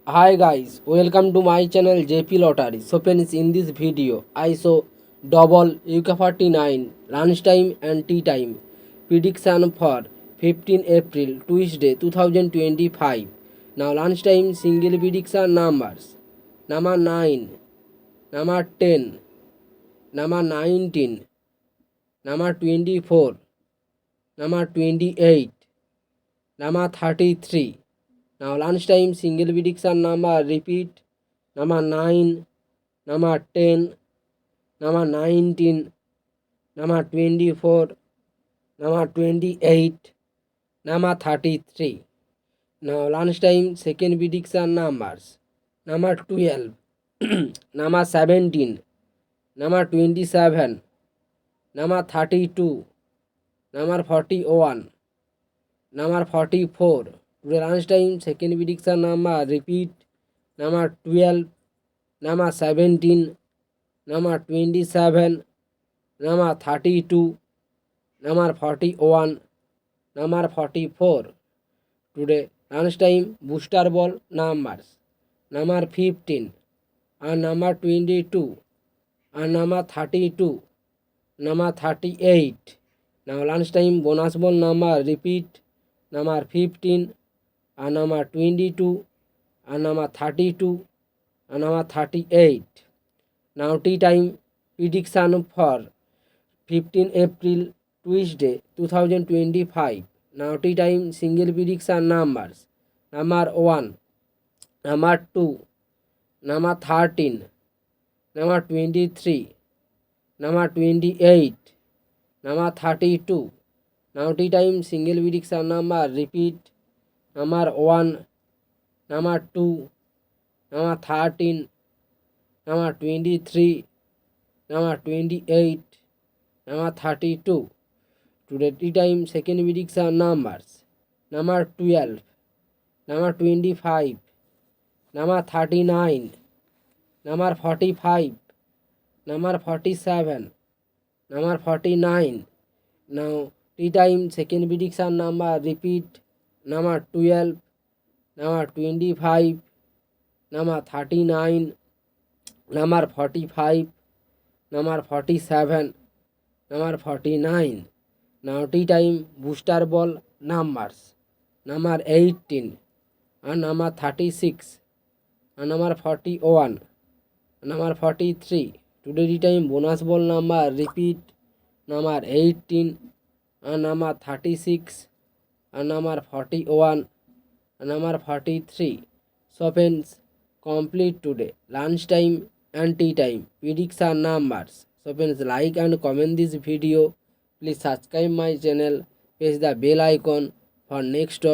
Hi guys, welcome to my channel JP Lottery. So friends, in this video I show double UK49 lunchtime and tea time prediction for 15 April Tuesday 2025. Now lunchtime single prediction numbers: number 9, number 10, number 19, number 24, number 28, number 33. Now lunchtime single prediction number repeat: number 9, number 10, number 19, number 24, number 28, number 33. Now lunchtime second prediction numbers: number 12, number 17, number 27, number 32, number 41, number 44. Today lunchtime second prediction number repeat: number 12, number 17, number 27, number 32, number 41, number 44. Today lunchtime booster ball numbers: number 15 and number 22 and number 32, number 38. Now lunchtime bonus ball number repeat: number 15 and number 22 and number 32 and number 38. Now tea time prediction for 15 April Tuesday 2025. Now tea time single prediction numbers: number 1, number 2, number 13, number 23, number 28, number 32. Now tea time single prediction number repeat: number 1, number 2, number 13, number 23, number 28, number 32. Today tea time second prediction numbers: number 12, number 25, number 39, number 45, number 47, number 49. Now tea time second prediction number repeat: number 12, number 25, number 39, number 45, number 47, number 49. Now tea time booster ball numbers: number 18 and number 36 and number 41 and number 43. Today tea time bonus ball number repeat: number 18 and number 36 and number 41 and number 43. So friends, complete today lunchtime and tea time prediction numbers. So friends, like and comment this video. Please subscribe my channel, press the bell icon for next